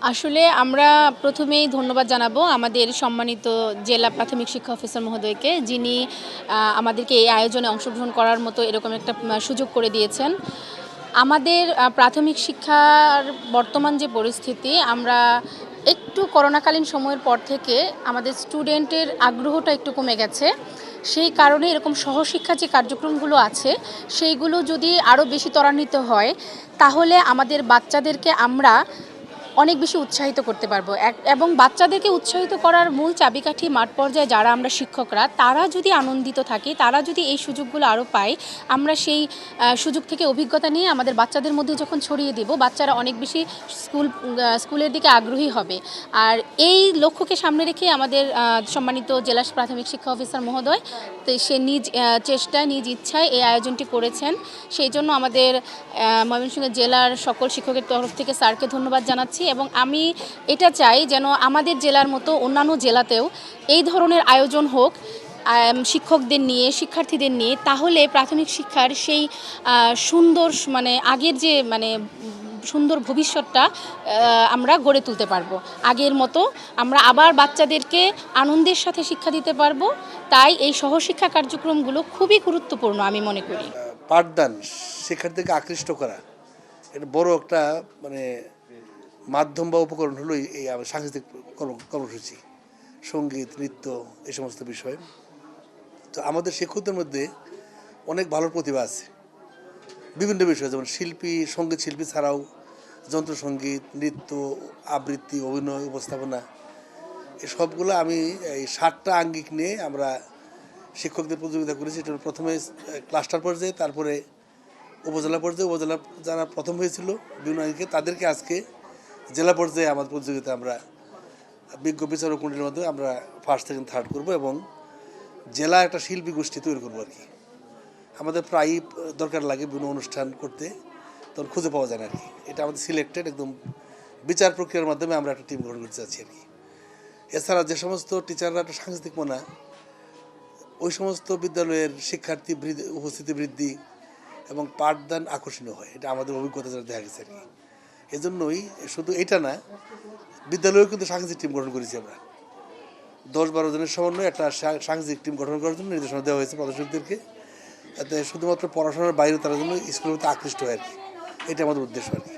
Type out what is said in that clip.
আসলে আমরা প্রথমেই ধন্যবাদ জানাবো আমাদের সম্মানিত জেলা প্রাথমিক শিক্ষা অফিসার মহোদয়কে, যিনি আমাদেরকে এই আয়োজনে অংশগ্রহণ করার মতো এরকম একটা সুযোগ করে দিয়েছেন। আমাদের প্রাথমিক শিক্ষার বর্তমান যে পরিস্থিতি, আমরা একটু করোনাকালীন সময়ের পর থেকে আমাদের স্টুডেন্টের আগ্রহটা একটু কমে গেছে। সেই কারণে এরকম সহশিক্ষা যে কার্যক্রমগুলো আছে, সেইগুলো যদি আরও বেশি ত্বরান্বিত হয়, তাহলে আমাদের বাচ্চাদেরকে আমরা অনেক বেশি উৎসাহিত করতে পারবো। এবং বাচ্চাদেরকে উৎসাহিত করার মূল চাবিকাঠি মাঠ পর্যায়ে যারা আমরা শিক্ষকরা, তারা যদি আনন্দিত থাকি, তারা যদি এই সুযোগগুলো আরও পায়, আমরা সেই সুযোগ থেকে অভিজ্ঞতা নিয়ে আমাদের বাচ্চাদের মধ্যে যখন ছড়িয়ে দিব, বাচ্চারা অনেক বেশি স্কুলের দিকে আগ্রহী হবে। আর এই লক্ষ্যকে সামনে রেখে আমাদের সম্মানিত জেলা প্রাথমিক শিক্ষা অফিসার মহোদয়, তো সে নিজ চেষ্টায়, নিজ ইচ্ছায় এই আয়োজনটি করেছেন। সেই জন্য আমাদের ময়মনসিংহ জেলার সকল শিক্ষকের তরফ থেকে স্যারকে ধন্যবাদ জানাচ্ছি, এবং আমি এটা চাই যেন আমাদের জেলার মতো অন্যান্য জেলাতেও এই ধরনের আয়োজন হোক শিক্ষকদের নিয়ে, শিক্ষার্থীদের নিয়ে। তাহলে প্রাথমিক শিক্ষার সেই সুন্দর আগের যে সুন্দর ভবিষ্যৎটা আমরা গড়ে তুলতে পারবো। আগের মতো আমরা আবার বাচ্চাদেরকে আনন্দের সাথে শিক্ষা দিতে পারবো। তাই এই সহশিক্ষা কার্যক্রমগুলো খুবই গুরুত্বপূর্ণ আমি মনে করি। পাঠদান, শিক্ষার্থীকে আকৃষ্ট করা, এটা বড় একটা মাধ্যম বা উপকরণ হলো এই সাংস্কৃতিক কর্মসূচি, সঙ্গীত, নৃত্য, এই সমস্ত বিষয়। তো আমাদের শিক্ষকদের মধ্যে অনেক ভালো প্রতিভা আছে বিভিন্ন বিষয়ে, যেমন শিল্পী, সঙ্গীত শিল্পী ছাড়াও যন্ত্রসঙ্গীত, নৃত্য, আবৃত্তি, অভিনয়, উপস্থাপনা, এই সবগুলো আমি এই 7টা আঙ্গিক নিয়ে আমরা শিক্ষকদের প্রতিযোগিতা করেছি। এটা প্রথমে ক্লাস্টার পর্যায়ে, তারপরে উপজেলা পর্যায়ে। উপজেলা যারা প্রথম হয়েছিল বিভিন্ন আঙ্গিকে, তাদেরকে আজকে জেলা পর্যায়ে আমাদের প্রতিযোগিতা আমরা বিজ্ঞ বিচারক মণ্ডলীর মাধ্যমে আমরা ফার্স্ট, সেকেন্ড, থার্ড করবো, এবং জেলা একটা শিল্পী গোষ্ঠী তৈরি করবো আর কি। আমাদের প্রায়ই দরকার লাগে বিভিন্ন অনুষ্ঠান করতে, তখন খুঁজে পাওয়া যায় না আর কি। এটা আমাদের সিলেক্টেড একদম বিচার প্রক্রিয়ার মাধ্যমে আমরা একটা টিম গঠন করতে চাচ্ছি আর কি। এছাড়া যে সমস্ত টিচাররা একটা সাংস্কৃতিক মনা, ওই সমস্ত বিদ্যালয়ের শিক্ষার্থী উপস্থিতি বৃদ্ধি এবং পাঠদান আকর্ষণীয় হয়, এটা আমাদের অভিজ্ঞতা যারা দেখা গেছে আর কি। এজন্যই শুধু এটা না, বিদ্যালয়েও কিন্তু সাংস্কৃতিক টিম গঠন করেছি আমরা। 10-12 জনের সমন্বয়ে একটা সাংস্কৃতিক টিম গঠন করার জন্য নির্দেশনা দেওয়া হয়েছে প্রদর্শকদেরকে, এতে শুধুমাত্র পড়াশোনার বাইরে তারা জন্য স্কুলের মধ্যে আকৃষ্ট হয় আর কি। এটা আমাদের উদ্দেশ্য আর কি।